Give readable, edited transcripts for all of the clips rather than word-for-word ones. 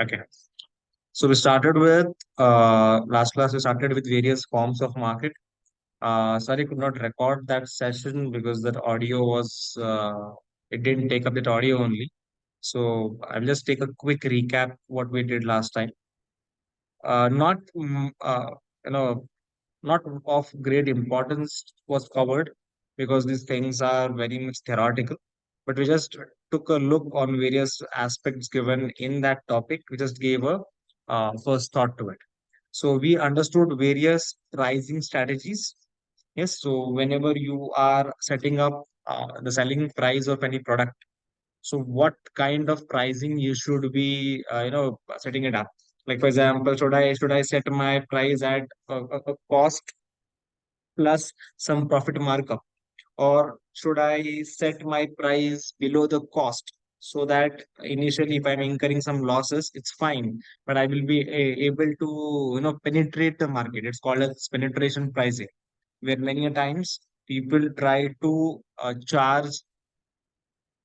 Okay. So we started with last class. We started with various forms of market. Sorry, could not record that session because that audio was it didn't take up that audio only. So I'll just take a quick recap what we did last time. Not you know not of great importance was covered because these things are very much theoretical. But we just took a look on various aspects given in that topic. We just gave a first thought to it. So we understood various pricing strategies. Yes, so whenever you are setting up the selling price of any product, so what kind of pricing you should be, setting it up? Like for example, should I set my price at a cost plus some profit markup, or should I set my price below the cost so that initially if I'm incurring some losses, it's fine, but I will be able to penetrate the market. It's called as penetration pricing, where many a times people try to charge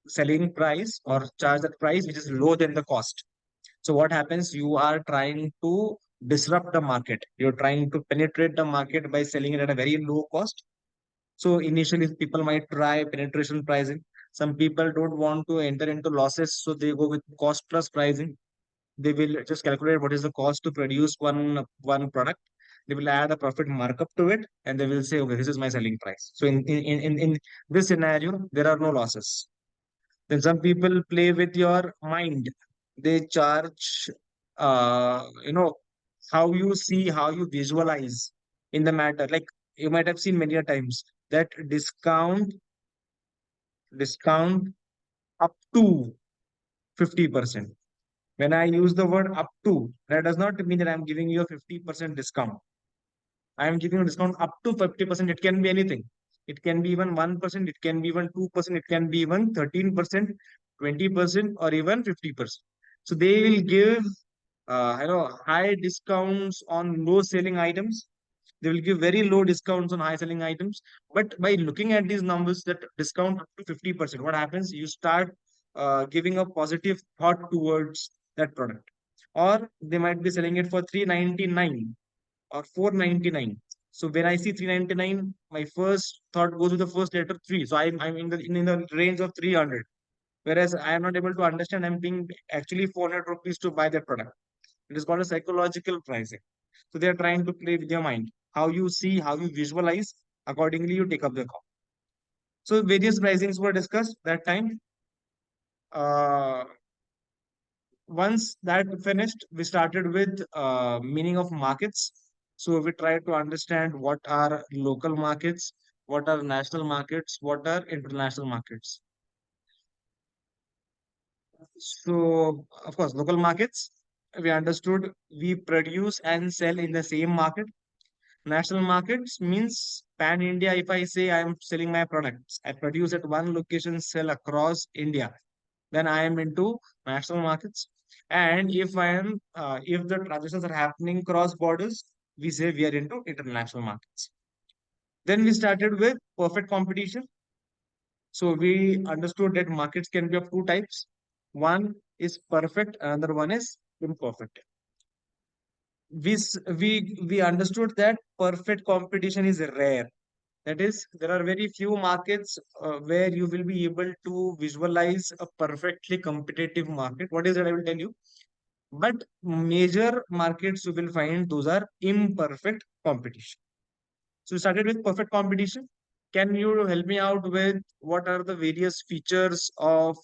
selling price or charge that price which is lower than the cost. So what happens? You are trying to disrupt the market. You're trying to penetrate the market by selling it at a very low cost. So initially, people might try penetration pricing. Some people don't want to enter into losses, so they go with cost plus pricing. They will just calculate what is the cost to produce one product. They will add a profit markup to it, and they will say, okay, this is my selling price. So in this scenario, there are no losses. Then some people play with your mind. They charge, how you see, how you visualize in the matter. Like you might have seen many a times that discount up to 50%. When I use the word up to, that does not mean that I'm giving you a 50% discount. I am giving a discount up to 50%. It can be anything. It can be even 1%, it can be even 2%, it can be even 13%, 20%, or even 50%. So they will give high discounts on low selling items. They will give very low discounts on high selling items. But by looking at these numbers, that discount up to 50%, what happens? You start giving a positive thought towards that product. Or they might be selling it for 399 or 499. So when I see 399, my first thought goes to the first letter 3. So I'm in the range of 300. Whereas I am not able to understand, I'm paying actually 400 rupees to buy that product. It is called a psychological pricing. So they are trying to play with your mind. How you see, how you visualize, accordingly you take up the call. So various pricings were discussed that time. Uh, Once that finished, we started with meaning of markets. So we tried to understand what are local markets, what are national markets, what are international markets. So, of course, local markets, we understood we produce and sell in the same market. National markets means pan India. If I say I am selling my products, I produce at one location, sell across India, then I am into national markets. And if the transactions are happening cross borders, we say we are into international markets. Then we started with perfect competition. So we understood that markets can be of two types. One is perfect, another one is imperfect. We understood that perfect competition is rare. That is, there are very few markets where you will be able to visualize a perfectly competitive market. What is that? I will tell you. But major markets you will find those are imperfect competition. So we started with perfect competition. Can you help me out with what are the various features of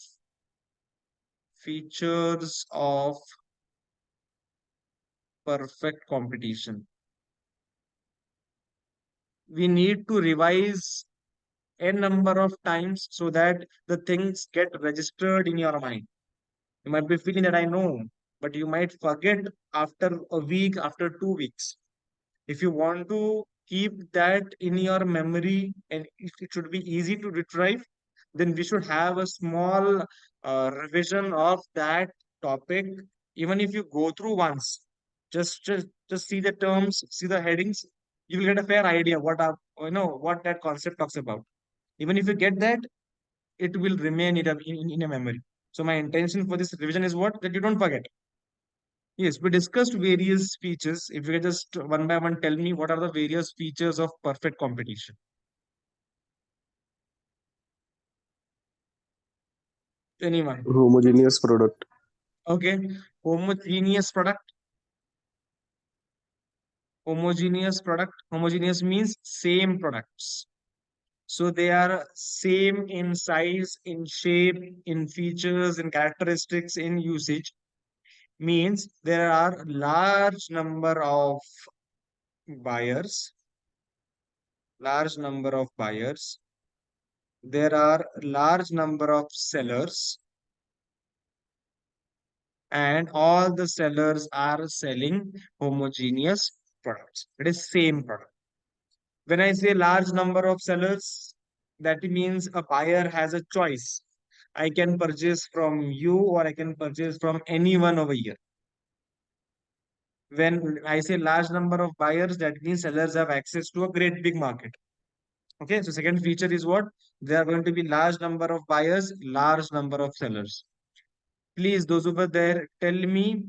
perfect competition? We need to revise a number of times so that the things get registered in your mind. You might be feeling that I know, but you might forget after a week, after 2 weeks. If you want to keep that in your memory and it should be easy to retrieve, then we should have a small revision of that topic. Even if you go through once, just see the terms, see the headings, you will get a fair idea what that concept talks about. Even if you get that, it will remain in a memory. So my intention for this revision is what? That you don't forget. Yes, we discussed various features. If you can just one by one tell me what are the various features of perfect competition. Anyone? Homogeneous product. Okay. Homogeneous product. Homogeneous product. Homogeneous means same products. So they are same in size, in shape, in features, in characteristics, in usage. Means there are large number of buyers, large number of buyers. There are large number of sellers, and all the sellers are selling homogeneous products. It is same product. When I say large number of sellers, that means a buyer has a choice. I can purchase from you or I can purchase from anyone over here. When I say large number of buyers, that means sellers have access to a great big market. Okay, so second feature is what? There are going to be large number of buyers, large number of sellers. Please, those over there, tell me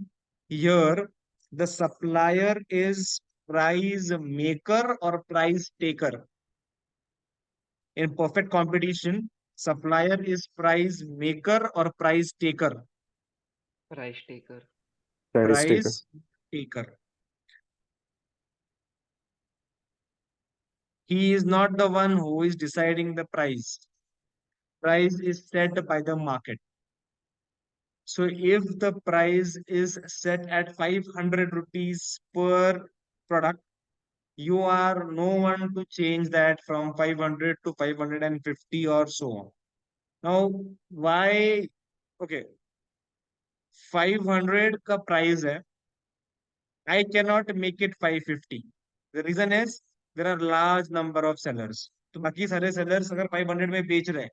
here the supplier is price maker or price taker. In perfect competition, supplier is price maker or price taker. Price taker. Price taker. Price taker. He is not the one who is deciding the price. Price is set by the market. So if the price is set at 500 rupees per product, you are no one to change that from 500 to 550 or so on. Now, why? Okay, 500 का price है. I cannot make it 550. The reason is there are large number of sellers. तो बाकी सारे sellers अगर 500 में बेच रहे हैं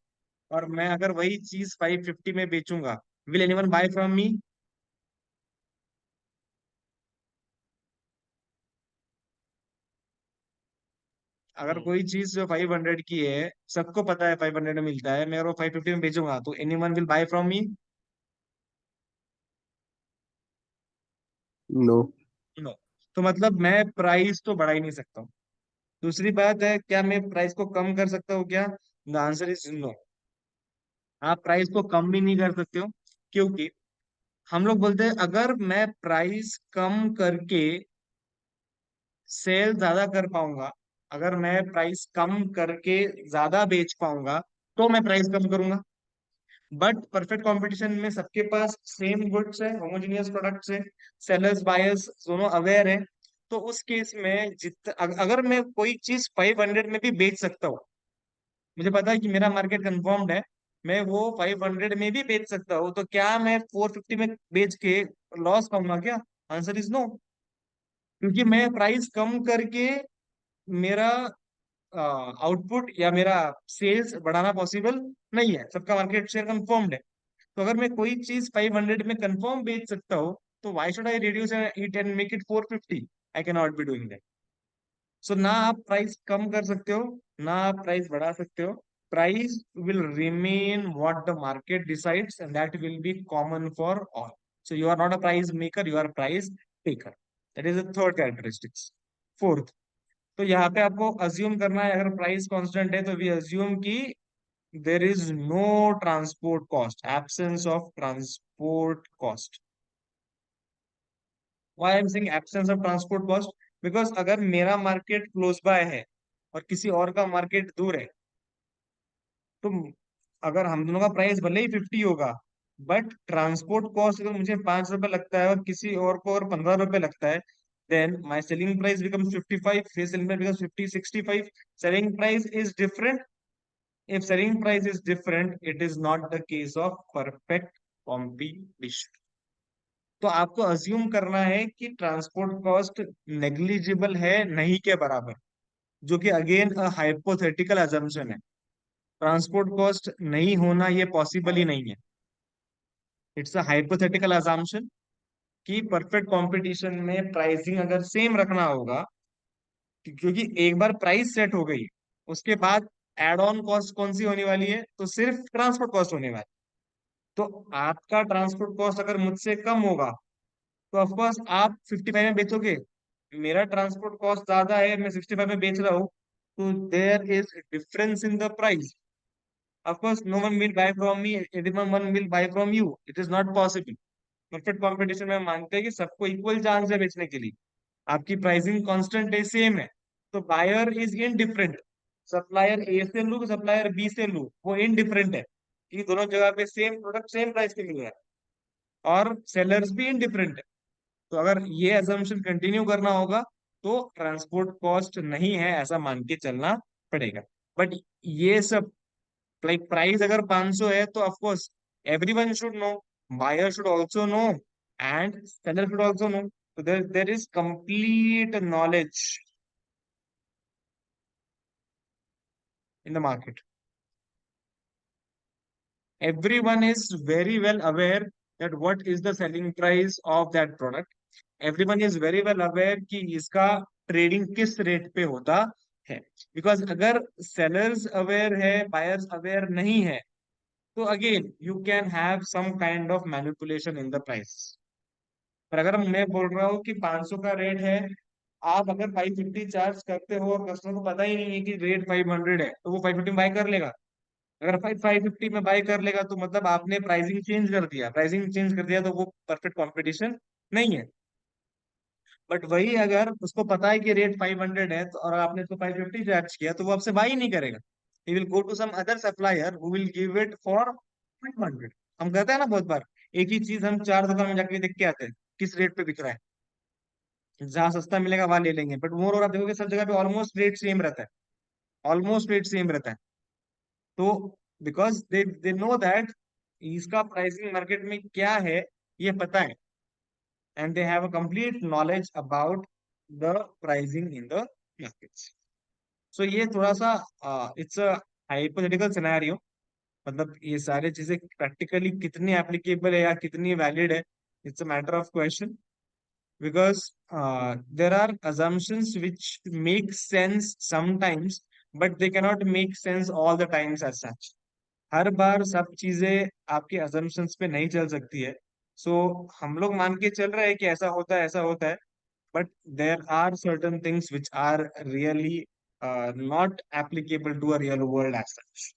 और मैं अगर वही चीज 550 में बेचूंगा, will anyone buy from me? अगर नहीं। कोई चीज जो 500 की है, सबको पता है 500 में मिलता है, मैं अगर वो 550 में बेचूंगा तो anyone will buy from me? No. No. तो मतलब मैं प्राइस तो बढ़ा ही नहीं सकता हूँ. दूसरी बात है, क्या मैं प्राइस को कम कर सकता हूँ क्या? The answer is no. आप प्राइस को कम भी नहीं कर सकते हो, क्योंकि हम लोग बोलते हैं अगर मैं प्राइस कम करके सेल ज्यादा कर पाऊंगा, अगर मैं प्राइस कम करके ज्यादा बेच पाऊंगा, तो मैं प्राइस कम करूंगा. बट परफेक्ट कंपटीशन में सबके पास सेम गुड्स है, होमोजेनियस प्रोडक्ट्स है, सेलर्स बायर्स दोनों अवेयर है. तो उस केस में अगर मैं कोई चीज 500 में भी बेच सकता हूँ, मुझे पता है कि मेरा मार्केट कंफर्म्ड है, मैं वो 500 में भी बेच सकता हूँ, तो क्या मैं 450 में बेच के लॉस पाऊंगा क्या? Answer is no. क्योंकि मैं प्राइस कम करके मेरा आउटपुट या मेरा सेल्स बढ़ाना पॉसिबल नहीं है. सबका मार्केट शेयर कंफर्म्ड है. तो अगर मैं कोई चीज 500 में कंफर्म बेच सकता हूँ, तो why should I reduce it and make it 450? I can not be doing that. So ना आप प्राइस कम कर सकते हो, ना आप प्राइस बढ़ा सकते हो. Price will remain what the market decides and that will be common for all. So you are not a price maker, you are price taker. That is the third characteristics. Fourth, तो यहाँ पे आपको assume करना है, अगर price constant है तो we assume कि there is no transport cost, absence of transport cost. Why I'm saying absence of transport cost? Because अगर मेरा मार्केट क्लोज बाय है और किसी और का मार्केट दूर है, तो अगर हम दोनों का प्राइस भले ही 50 होगा, बट ट्रांसपोर्ट कॉस्ट अगर मुझे 5 रुपए लगता है और किसी और को और 15 रुपए लगता है, then my selling price becomes 55, his selling price becomes 50, 65. Selling price is different. If selling price is different, it is not the case of perfect competition. तो आपको अज्यूम करना है कि ट्रांसपोर्ट कॉस्ट नेग्लिजिबल है, नहीं के बराबर, जो कि अगेन हाइपोथेटिकल अजम्पशन है. ट्रांसपोर्ट कॉस्ट नहीं होना ये पॉसिबल ही नहीं है. इट्स अ हाइपोथेटिकल अजम्पशन कि परफेक्ट कंपटीशन में प्राइसिंग अगर सेम रखना होगा, क्योंकि एक बार प्राइस सेट हो गई, उसके बाद एड ऑन कॉस्ट कौन सी होने वाली है? तो सिर्फ ट्रांसपोर्ट कॉस्ट होने वाली. तो आपका ट्रांसपोर्ट कॉस्ट अगर मुझसे कम होगा, तो ऑफकोर्स आप 55 में बेचोगे, मेरा ट्रांसपोर्ट कॉस्ट ज्यादा है, मैं 65 में बेच रहा हूँ, तो there is difference in the price. Of course, no one will buy from me, everyone will buy from you. It is not possible. Perfect कंपटीशन में हम मानते हैं कि सबको इक्वल चांस है बेचने के लिए. आपकी प्राइसिंग कांस्टेंट है, सेम है, तो बायर इज इनडिफरेंट. सप्लायर ए से लू, सप्लायर बी से लू, वो इनडिफरेंट है कि दोनों जगह पे सेम प्रोडक्ट सेम प्राइस पे मिल रहा है. और सेलर्स भी इनडिफरेंट है. तो अगर ये अजम्पशन कंटिन्यू करना होगा तो ट्रांसपोर्ट कॉस्ट नहीं है ऐसा मान के चलना पड़ेगा. बट ये सब, लाइक प्राइस अगर 500 है तो of course everyone should know, buyer should also know, and seller should also know. So there is complete knowledge in the market. Everyone is very well aware that what is the selling price of that product. Everyone is very well aware कि इसका trading किस rate पे होता है. Because अगर sellers aware है, buyers aware नहीं है, तो again you can have some kind of manipulation in the price. पर अगर मैं बोल रहा हूँ कि 500 का रेट है, आप अगर 550 चार्ज करते हो और कस्टमर को पता ही नहीं है कि रेट 500 है, तो वो 550 बाय कर लेगा. अगर 550 में बाय कर लेगा तो मतलब आपने प्राइसिंग चेंज कर दिया. प्राइसिंग चेंज कर दिया तो वो परफेक्ट कंपटीशन नहीं है. बट वही अगर उसको पता है कि रेट 500 है तो, और आपने उसको 550 चार्ज किया, तो वो आपसे बाय ही नहीं करेगा. He will go to some other supplier who will give it for 500. हम कहते हैं ना बहुत बार, एक ही चीज हम 4 दुकान में जाके देख के आते हैं किस रेट पे बिक रहा है. जहां सस्ता मिलेगा वहां ले लेंगे, बट मोर और आप देखोगे सब जगह पे ऑलमोस्ट रेट सेम रहता है. ऑलमोस्ट रेट सेम रहता है. तो बिकॉज दे नो दैट इसका प्राइसिंग मार्केट में क्या है, ये पता है. And they have a complete knowledge about the pricing in the markets. So ये थोड़ा सा इट्स अ हाइपोथेटिकल सिनेरियो. मतलब ये सारी चीजें प्रैक्टिकली कितनी एप्लीकेबल है या कितनी वैलिड है, it's a matter of question. Because there are assumptions which make sense sometimes, but they cannot make sense all the times as such. हर बार सब चीजें आपके assumptions पे नहीं चल सकती है. So हम लोग मान के चल रहे हैं कि ऐसा होता है, ऐसा होता है, but there are certain things which are really not applicable to a real world as such.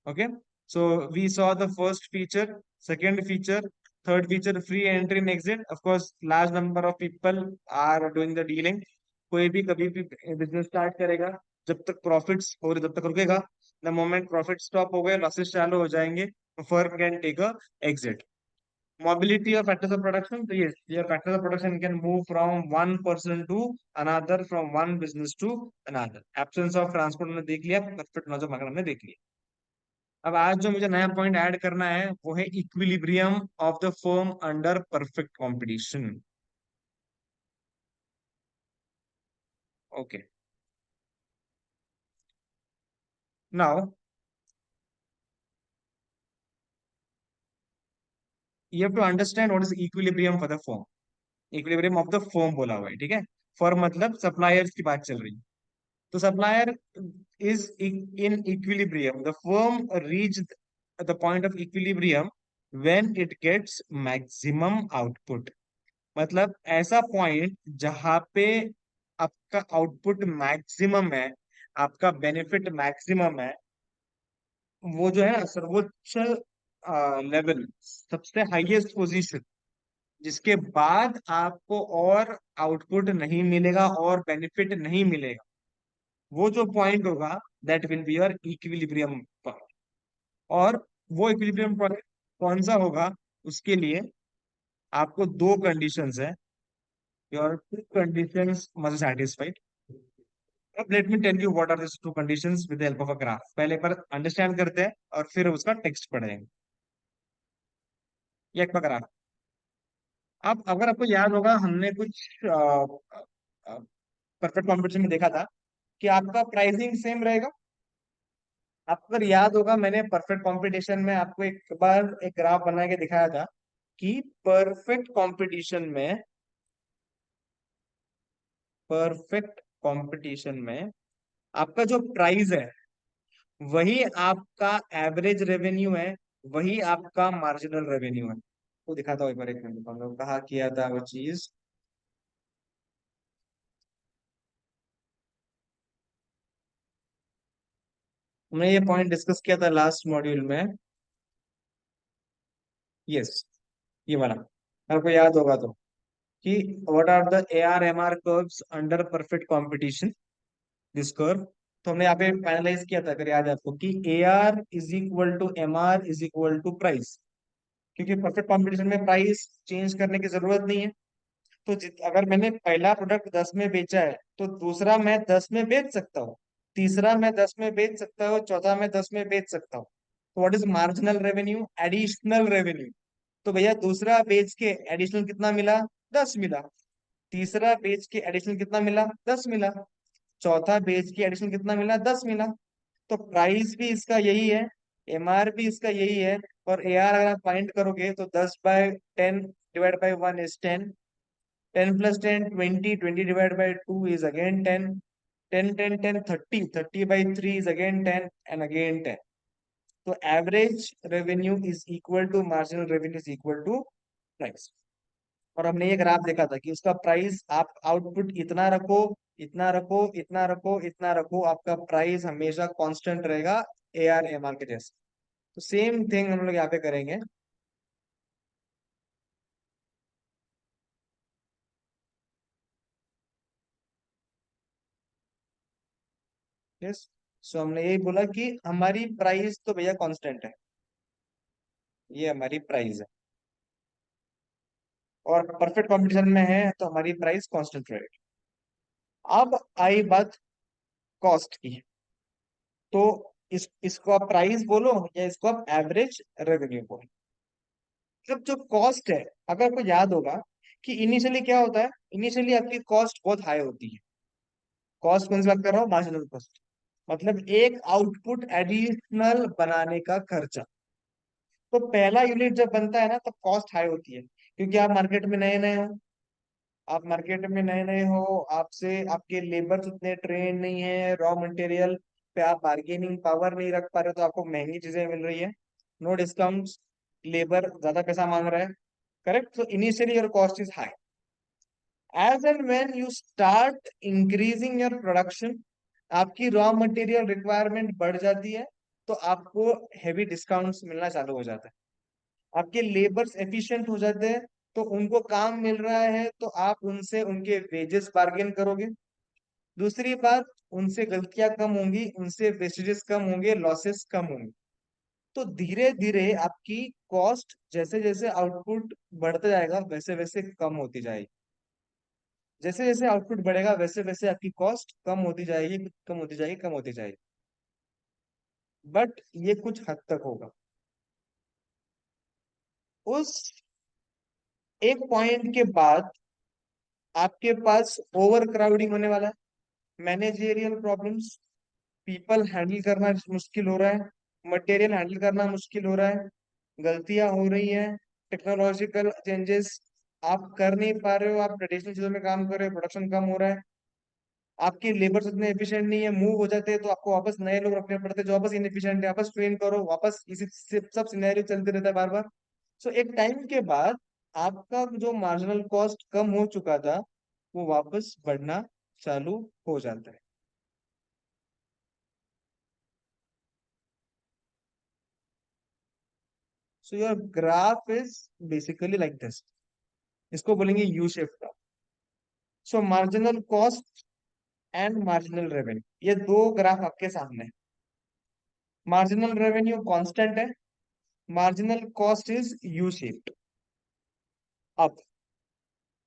Okay, so we saw the first feature, second feature, third feature, free entry and exit. Of course, large number of people are doing the dealing. कोई भी कभी भी business start करेगा, जब तक profits हो रहे तब तक रुकेगा. द मोमेंट प्रॉफिट स्टॉप हो गए, लॉसेस चालू हो जाएंगे, firm can take a exit. Mobility or factors of production. So yes, your factors of production can move from one person to another, from one business to another. Absence of transport हमने देख लिया, perfect knowledge of market हमने देख लिया. अब आज जो मुझे नया पॉइंट ऐड करना है वो है equilibrium of the firm under perfect competition. Okay, now you have to understand what is equilibrium for the firm. Equilibrium of the firm बोला हुआ है, ठीक है. फर्म मतलब सप्लायर्स की बात चल रही है. तो supplier is in equilibrium, the firm reach the point of equilibrium when it gets maximum output. मतलब ऐसा पॉइंट जहां पे आपका आउटपुट मैक्सिमम है, आपका बेनिफिट मैक्सिमम है, वो जो है ना सर्वोच्च लेवल, सबसे हाईएस्ट पोजीशन, जिसके बाद आपको और आउटपुट नहीं मिलेगा और बेनिफिट नहीं मिलेगा, वो जो पॉइंट होगा that will be your equilibrium point. और वो इक्विलिब्रियम पॉइंट कौन सा होगा, उसके लिए आपको दो कंडीशंस है. Your two conditions must satisfied. अब let me tell you what are this two conditions with the help of a graph. पहले पर अंडरस्टैंड करते हैं और फिर उसका टेक्स्ट पढ़ेंगे. ये एक ग्राफ. अब अगर आपको याद होगा, हमने कुछ परफेक्ट कॉम्पिटिशन में देखा था कि आपका प्राइसिंग सेम रहेगा. आपको अगर याद होगा, मैंने परफेक्ट कंपटीशन में आपको एक बार एक ग्राफ बना के दिखाया था कि परफेक्ट कंपटीशन में आपका जो प्राइस है वही आपका एवरेज रेवेन्यू है, वही आपका मार्जिनल रेवेन्यू है. वो दिखाता हूँ एक बार, एक मिनट, हम लोग कहाँ किया था वो चीज। हमने ये पॉइंट डिस्कस किया था लास्ट मॉड्यूल में। यस, ये वाला आपको याद होगा तो, कि what are the AR/MR curves under perfect competition, this curve. तो हमने यहाँ पे फाइनलाइज किया था, अगर याद है आपको, कि AR is equal to MR is equal to price. क्योंकि परफेक्ट कंपटीशन में प्राइस चेंज करने की जरूरत नहीं है। तो अगर मैंने पहला प्रोडक्ट 10 में बेचा है, तो दूसरा मैं 10 में बेच सकता हूँ, तीसरा मैं 10 में बेच सकता हूँ, चौथा मैं 10 में बेच सकता हूँ। तो what is marginal revenue? Additional revenue. तो भैया दूसरा बेच के एडिशनल कितना मिला? 10 मिला। तीसरा बेच के एडिशनल कितना मिला? 10 मिला। चौथा बेच के एडिशनल कितना मिला? 10 मिला। तो प्राइस भी इसका यही है, MR भी इसका यही है, और AR अगर आप फाइंड करोगे तो 10/10 divide by 1 is 10, 10 plus 10 20, 20 divide by 2 is again 10, 10 10 10 30, 30/3 is again 10 and again 10। तो average revenue is equal to marginal revenue is equal to price. और हमने ये ग्राफ देखा था कि उसका प्राइस, आप आउटपुट इतना रखो, इतना रखो, इतना रखो, इतना रखो, आपका प्राइस हमेशा कांस्टेंट रहेगा AR/MR के जैसे। तो सेम थिंग हम लोग यहाँ पे करेंगे। यस, सो हमने यही बोला कि हमारी प्राइस तो भैया कांस्टेंट है, ये हमारी प्राइस है, और परफेक्ट कंपटीशन में है तो हमारी प्राइस कांस्टेंट रहेगी। अब आई बात कॉस्ट की। तो इसको आप प्राइस बोलो या इसको आप एवरेज रेवेन्यू बोलो। जब जो कॉस्ट है, अगर आपको याद होगा कि इनिशियली क्या होता है, इनिशियली आपकी कॉस्ट बहुत हाई होती है। कॉस्ट कौन सी बात कर रहा हूँ? मार्जिनल कॉस्ट, मतलब एक आउटपुट एडिशनल बनाने का खर्चा। तो पहला यूनिट जब बनता है ना, तब कॉस्ट हाई होती है, क्योंकि आप मार्केट में नए नए हो, आप मार्केट में नए नए हो, आपसे आपके लेबर उतने ट्रेन नहीं है, रॉ मटेरियल पे आप बार्गेनिंग पावर नहीं रख पा रहे, तो आपको महंगी चीजें मिल रही है, नो डिस्काउंट्स, लेबर ज्यादा पैसा मांग रहा है, करेक्ट? तो initially your cost is high. As and when you start increasing your production, आपकी रॉ मटेरियल रिक्वायरमेंट बढ़ जाती है, तो आपको हैवी डिस्काउंट्स मिलना चालू हो जाता है। आपके लेबर्स एफिशिएंट हो जाते हैं, तो उनको काम मिल रहा है, तो आप उनसे उनके वेजेस बार्गेन करोगे। दूसरी बात, उनसे गलतियां कम होंगी, उनसे वेस्टेजेस कम होंगे, लॉसेस कम होंगे। तो धीरे धीरे आपकी कॉस्ट, जैसे जैसे आउटपुट बढ़ता जाएगा वैसे वैसे कम होती जाएगी। जैसे जैसे आउटपुट बढ़ेगा वैसे वैसे आपकी कॉस्ट कम होती जाएगी, कम होती जाएगी, कम होती जाएगी। बट ये कुछ हद तक होगा। उस एक पॉइंट के बाद आपके पास ओवर क्राउडिंग होने वाला है, मैनेजेरियल प्रॉब्लम्स, पीपल हैंडल करना मुश्किल हो रहा है, मटेरियल हैंडल करना मुश्किल हो रहा है, गलतियां हो रही हैं, टेक्नोलॉजिकल चेंजेस आप कर नहीं पा रहे हो, आप ट्रेडिशनल चीजों में काम कर रहे हो, प्रोडक्शन कम हो रहा है, आपके लेबर्स उतने एफिशिएंट नहीं है, मूव हो जाते हैं तो आपको वापस नए लोग रखने पड़ते हैं जो वापस इनएफिशिएंट है, वापस ट्रेन करो, वापस इसी सब सिनेरियो चलते रहता है बार बार। सो एक टाइम के बाद आपका जो मार्जिनल कॉस्ट कम हो चुका था, वो वापस बढ़ना चालू हो जाता है। So your graph is basically like this, इसको बोलेंगे U shape graph. So marginal cost and marginal revenue, ये दो ग्राफ आपके सामने है। मार्जिनल रेवेन्यू कांस्टेंट है, marginal cost is U shaped. अब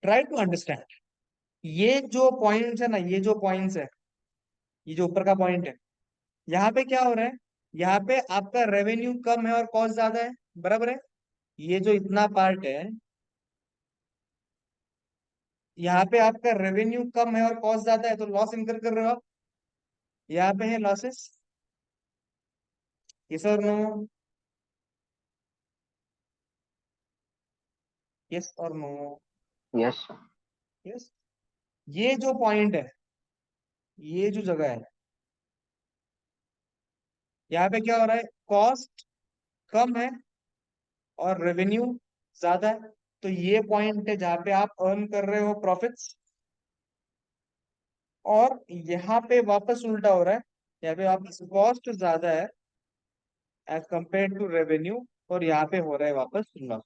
ट्राई टू अंडरस्टैंड, ये जो पॉइंट्स है ना, ये जो पॉइंट्स है, ये जो ऊपर का पॉइंट है, यहाँ पे क्या हो रहा है? यहाँ पे आपका रेवेन्यू कम है और कॉस्ट ज्यादा है, बराबर है? ये जो इतना पार्ट है, यहाँ पे आपका रेवेन्यू कम है और कॉस्ट ज्यादा है, तो लॉस इनकर कर रहे हो आप, यहाँ पे है लॉसेस। यस और नो? यस और नो? यस। यस। ये जो पॉइंट है, ये जो जगह है, यहाँ पे क्या हो रहा है? कॉस्ट कम है और रेवेन्यू ज्यादा है, तो ये पॉइंट है जहां पे आप अर्न कर रहे हो प्रॉफिट्स। और यहाँ पे वापस उल्टा हो रहा है, यहाँ पे वापस कॉस्ट ज्यादा है एज कंपेयर टू रेवेन्यू, और यहाँ पे हो रहा है वापस लॉस।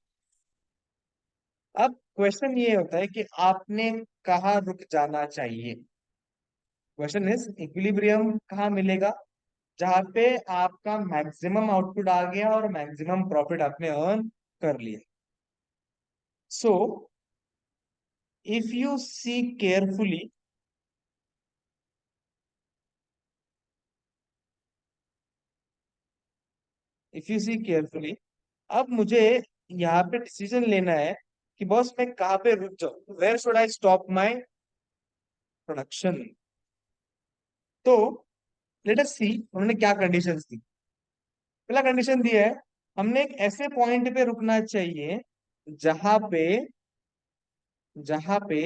अब क्वेश्चन ये होता है कि आपने कहाँ रुक जाना चाहिए। क्वेश्चन इज इक्विलिब्रियम कहाँ मिलेगा, जहां पे आपका मैक्सिमम आउटपुट आ गया और मैक्सिमम प्रॉफिट आपने अर्न कर लिया। So if you see carefully, if you see carefully, अब मुझे यहाँ पे डिसीजन लेना है कि बॉस मैं कहाँ पे रुक जाऊं, where should I stop my production. तो लेट अस सी उन्होंने क्या कंडीशंस दी। पहला कंडीशन दिया है, हमने एक ऐसे पॉइंट पे रुकना चाहिए जहां पे जहां पे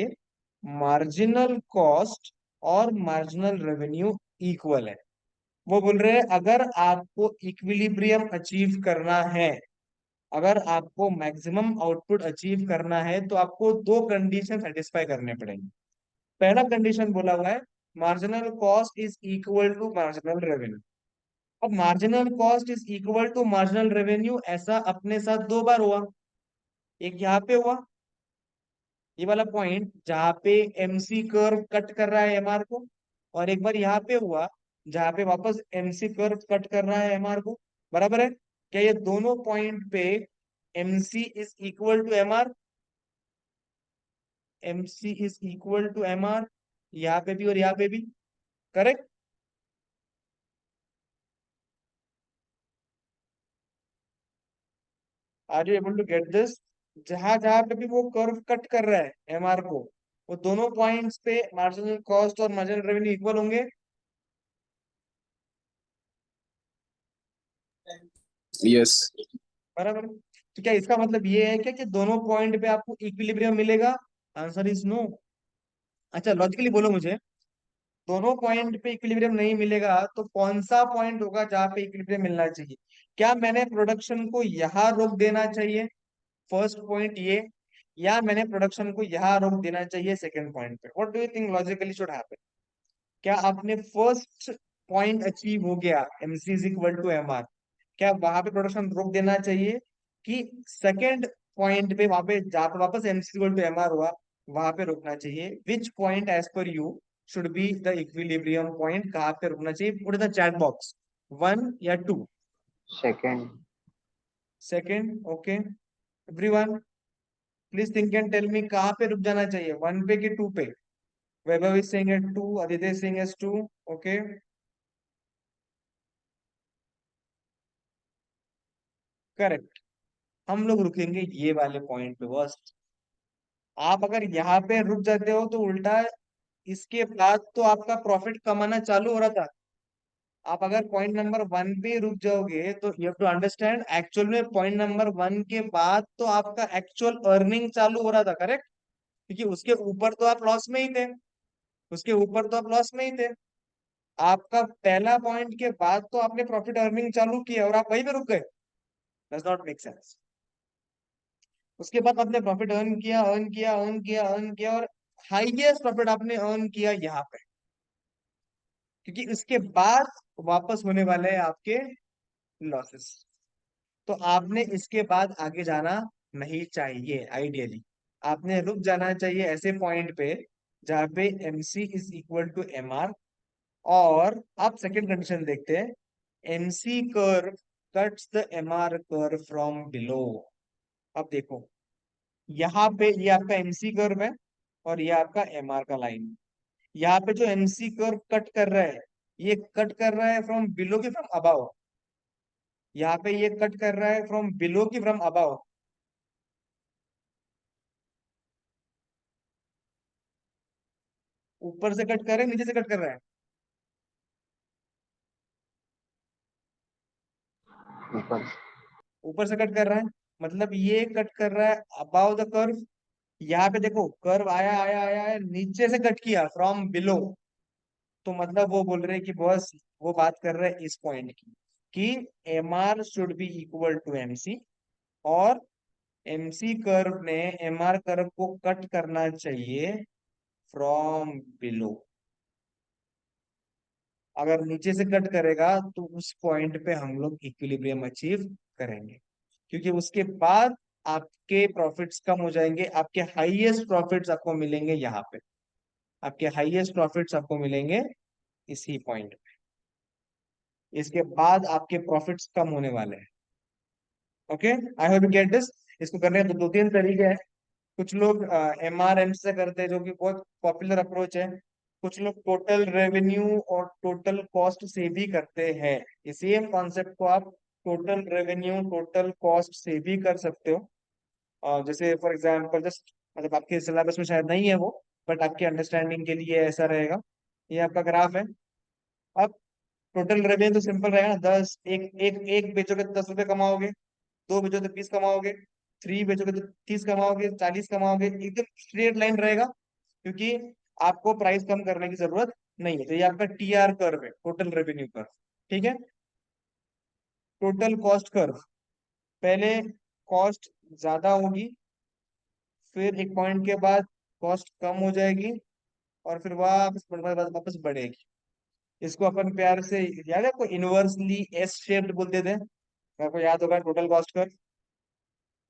मार्जिनल कॉस्ट और मार्जिनल रेवेन्यू इक्वल है। वो बोल रहे हैं अगर आपको इक्विलिब्रियम अचीव करना है, अगर आपको मैक्सिमम आउटपुट अचीव करना है, तो आपको दो कंडीशन सेटिस्फाई करने पड़ेंगे। पहला कंडीशन बोला हुआ है marginal cost is equal to marginal revenue. अब marginal cost is equal to marginal revenue ऐसा अपने साथ दो बार हुआ। एक यहाँ पे हुआ, ये वाला पॉइंट जहां पे एमसी कर्व कट कर रहा है एमआर को, और एक बार यहाँ पे हुआ जहां पे वापस एमसी कर्व कट कर रहा है एमआर को। बराबर है क्या? ये दोनों पॉइंट पे MC is equal to MR, MC is equal to MR, यहाँ पे भी और यहाँ पे भी। Correct? Are you able to get this? जहां जहां पे भी वो कर्व कट कर रहा है एमआर को, वो दोनों पॉइंट्स पे मार्जिनल कॉस्ट और मार्जिनल रेवेन्यू इक्वल होंगे। Yes. बराबर। तो क्या इसका मतलब ये है क्या कि दोनों पॉइंट पे आपको इक्विलिब्रियम मिलेगा? Answer is no. अच्छा लॉजिकली बोलो मुझे, दोनों पॉइंट पे इक्विलिब्रियम नहीं मिलेगा तो कौन सा पॉइंट होगा जहां पे इक्विलिब्रियम मिलना चाहिए? क्या मैंने प्रोडक्शन को यहाँ रोक देना चाहिए, फर्स्ट पॉइंट ये, या मैंने प्रोडक्शन को यहाँ रोक देना चाहिए सेकंड पॉइंट पे? What do you think logically should happen? क्या आपने फर्स्ट पॉइंट अचीव हो गया MC is equal to MR, क्या वहां पे प्रोडक्शन रोक देना चाहिए, कि सेकंड पॉइंट पे वहां पे जहां पे वापस एमसी इक्वल टू एमआर हुआ वहां पे रुकना चाहिए? Which point as per you should be the equilibrium point, कहाँ पे रुकना चाहिए? Put in the chat box, one या two. Second. Second, okay. Everyone please think and tell me कहाँ पे रुक जाना चाहिए, वन पे कि टू पे? Vaibhav is saying eight two, Aditya is saying eight two. Okay, correct. हम लोग रुकेंगे ये वाले पॉइंट पे बस। आप अगर यहाँ पे रुक जाते हो तो उल्टा इसके बाद तो आपका प्रॉफिट कमाना चालू हो रहा था। आप अगर पॉइंट नंबर वन पे रुक जाओगे तो you have to understand actual में पॉइंट नंबर वन के बाद तो आपका एक्चुअल अर्निंग चालू हो रहा था। करेक्ट? क्योंकि उसके ऊपर तो आप लॉस में ही थे, उसके ऊपर तो आप लॉस में ही थे। आपका पहला पॉइंट के बाद तो आपने प्रॉफिट अर्निंग चालू किया और आप वहीं पे रुक गए। Does not make sense. उसके बाद आपने प्रॉफिट अर्न किया, अर्न किया, अर्न किया, अर्न किया, और हाईएस्ट प्रॉफिट आपने अर्न किया यहाँ पे, क्योंकि उसके बाद वापस होने वाले हैं आपके लॉसेस। तो आपने इसके बाद आगे जाना नहीं चाहिए। आइडियली आपने रुक जाना चाहिए ऐसे पॉइंट पे जहां पे MC is equal to MR. और आप सेकंड कंडीशन देखते हैं, MC curve cuts the MR curve from below. अब देखो, यहाँ पे ये आपका एमसी कर्व है और ये आपका एमआर का लाइन। यहाँ पे जो एमसी कर्व कट कर रहा है, ये कट कर रहा है फ्रॉम बिलो की फ्रॉम अबाव? यहाँ पे ये कट कर रहा है फ्रॉम बिलो की फ्रॉम अबाव? ऊपर से कट कर रहा है, नीचे से कट कर रहा है? ऊपर। ऊपर से कट कर रहा है, मतलब ये कट कर रहा है अबाव द कर्व। यहाँ पे देखो कर्व आया आया आया आया, नीचे से कट किया फ्रॉम बिलो। तो मतलब वो बोल रहे हैं कि बॉस, वो बात कर रहे हैं इस पॉइंट की कि M R should be equal to MC, और एमसी कर्व ने एमआर कर्व को कट करना चाहिए फ्रॉम बिलो। अगर नीचे से कट करेगा तो उस पॉइंट पे हम लोग इक्विलिब्रियम अचीव करेंगे, क्योंकि उसके बाद आपके प्रॉफिट्स कम हो जाएंगे। आपके हाईएस्ट प्रॉफिट्स आपको मिलेंगे यहाँ पे, आपके हाईएस्ट प्रॉफिट्स आपको मिलेंगे इसी पॉइंट पे। इसके बाद आपके प्रॉफिट्स कम होने वाले हैं। Okay, I hope you get this. इसको करने के दो तीन तरीके हैं। कुछ लोग एमआरएम से करते हैं, जो कि बहुत पॉपुलर अप्रोच है। कुछ लोग टोटल रेवेन्यू और टोटल कॉस्ट से भी करते हैं। ये सेम कॉन्सेप्ट को आप टोटल रेवेन्यू टोटल कॉस्ट से भी कर सकते हो। जैसे फॉर एग्जांपल, जस्ट मतलब आपके सिलेबस में शायद नहीं है वो, बट आपके अंडरस्टैंडिंग के लिए ऐसा रहेगा। ये आपका ग्राफ है। अब टोटल रेवेन्यू तो सिंपल रहेगा ना, 10, एक एक एक बेचोगे तो 10 रुपए कमाओगे, दो बेचोगे तो 20 कमाओगे, थ्री बेचोगे तो 30 कमाओगे, 40 कमाओगे। एकदम स्ट्रेट लाइन रहेगा, क्योंकि आपको प्राइस कम करने की जरूरत नहीं है। तो ये आपका टीआर कर्व है, टोटल रेवेन्यू कर्व। ठीक है। टोटल कॉस्ट कर्व, पहले कॉस्ट ज्यादा होगी, फिर एक पॉइंट के बाद कॉस्ट कम हो जाएगी, और फिर वापस बढ़ेगी। इसको अपन प्यार से, याद है आपको, इनवर्सली एस शेप्ड बोलते थे। आपको याद होगा टोटल कॉस्ट कर्व।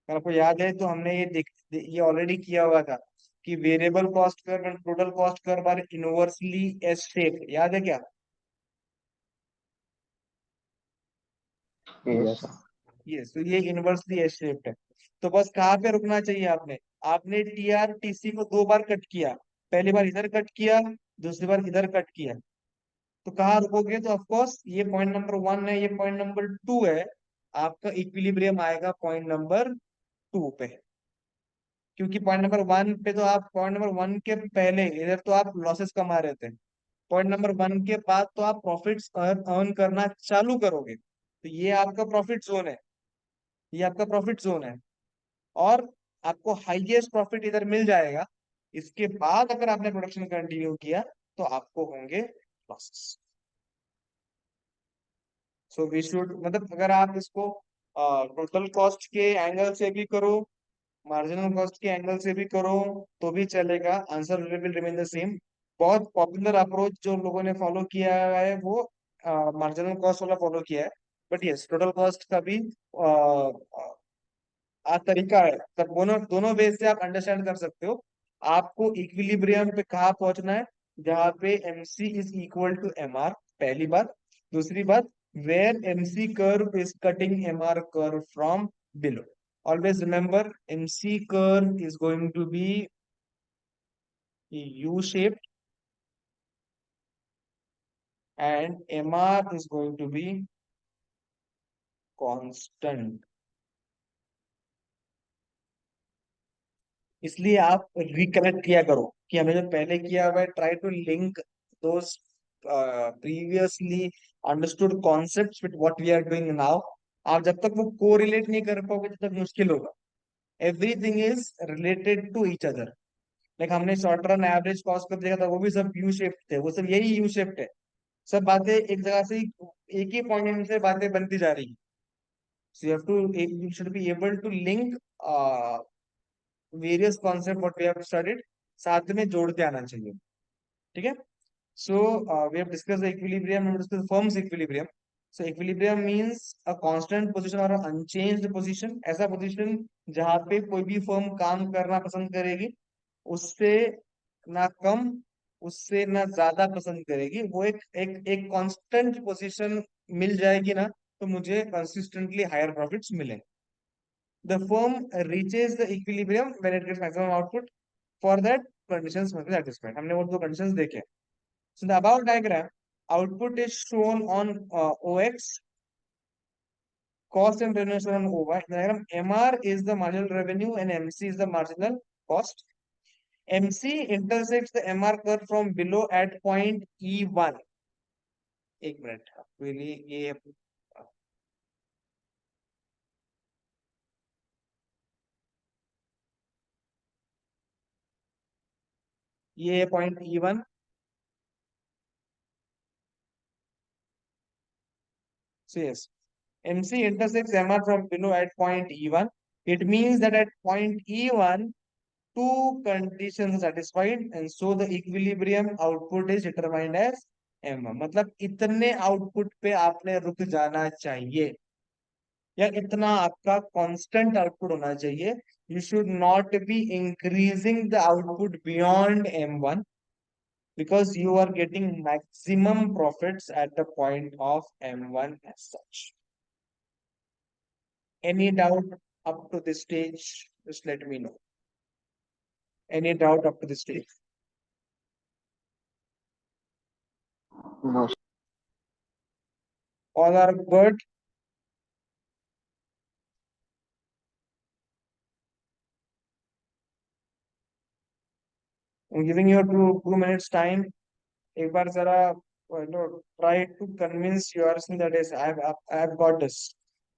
अगर आपको याद है तो हमने ये ऑलरेडी किया हुआ था कि variable cost curve and total cost curve are inversely S shape. याद है क्या? Yes. Yes. यस, तो ये इनवर्सली एस शेप है। तो बस कहाँ पे रुकना चाहिए आपने? आपने टीआरटीसी को दो बार कट किया। पहली बार इधर कट किया, दूसरी बार इधर कट किया। तो कहाँ रुकोगे? तो ऑफकोर्स ये पॉइंट नंबर 1 है, ये पॉइंट नंबर 2 है। आपका इक्विलिब्रियम आएगा पॉइंट नंबर 2 पे। क्योंकि पॉइंट नंबर वन के पहले इधर तो आप लॉसेस कमा रहे थे। पॉइंट नंबर 1 के बाद तो आप प्रॉफिट्स अर्न करना चालू करोगे। तो ये आपका प्रॉफिट जोन है, ये आपका प्रॉफिट जोन है। और आपको हाईएस्ट प्रॉफिट इधर मिल जाएगा। इसके बाद अगर आपने प्रोडक्शन कंटिन्यू किया तो आपको होंगे लॉसेस। सो वी शुड, मतलब अगर आप इसको टोटल कॉस्ट के एंगल से भी करो, मार्जिनल कॉस्ट के एंगल से भी करो, तो भी चलेगा, answer will remain the same. बहुत पॉपुलर अप्रोच जो लोगों ने फॉलो किया है वो मार्जिनल कॉस्ट वाला फॉलो किया है। बट यस, टोटल कॉस्ट का भी तरीका है। तब दोनों दोनों वे से आप अंडरस्टैंड कर सकते हो। आपको इक्विलिब्रियम पे कहाँ पहुंचना है? जहाँ पे MC is equal to MR, पहली बात। दूसरी बात, where MC curve is cutting MR curve from below. Always remember, MC curve is going to be U-shaped and MR is going to be constant. इसलिए आप रिकलेक्ट किया करो कि हमने जो पहले किया हुआ है, try to link those previously understood concepts with what we are doing now. आप जब तक वो कोरिलेट नहीं कर पाओगे तब तक मुश्किल होगा। Everything is related to each other. Like हमने शॉर्ट रन एवरेज कॉस्ट कर देखा था, वो भी सब यू शेप्ड थे, वो सब यही यू शेप्ड है। सब बातें एक जगह से एक ही पॉइंट से बातें बनती जा रही। So you should be able to link various concept what we have studied, साथ में जोड़ते आना चाहिए। ठीक है। So we have discussed the equilibrium and discussed firm's equilibrium. So equilibrium means a constant position और अनचेंज्ड पोजीशन, ऐसा position जहां पे कोई भी फर्म काम करना पसंद करेगी, उससे ना कम, उससे ना ज्यादा पसंद करेगी। वो एक एक कांस्टेंट पोजीशन मिल जाएगी ना, तो मुझे कंसिस्टेंटली हायर प्रॉफिट्स मिले। The firm reaches the equilibrium when it gets maximum output. For that, conditions must be satisfied. हमने वो दो conditions देखे. So the above diagram, output is shown on OX, cost and revenue is shown on OY. The diagram MR is the marginal revenue and MC is the marginal cost. MC intersects the MR curve from below at point E1. एक minute, ये point E1। So yes, MC intersects MR from below at point E1. It means that at point E1, two conditions are satisfied, and so the equilibrium output is determined as M1. मतलब इतने output पे आपने रुक जाना चाहिए, या इतना आपका कांस्टेंट आउटपुट होना चाहिए. You should not be increasing the output beyond M1 because you are getting maximum profits at the point of M1 as such. Any doubt up to this stage? Just let me know. Any doubt up to this stage? No. All are good. I'm giving you 2 minutes time. एक बार जरा try to convince yourself that is I have got this.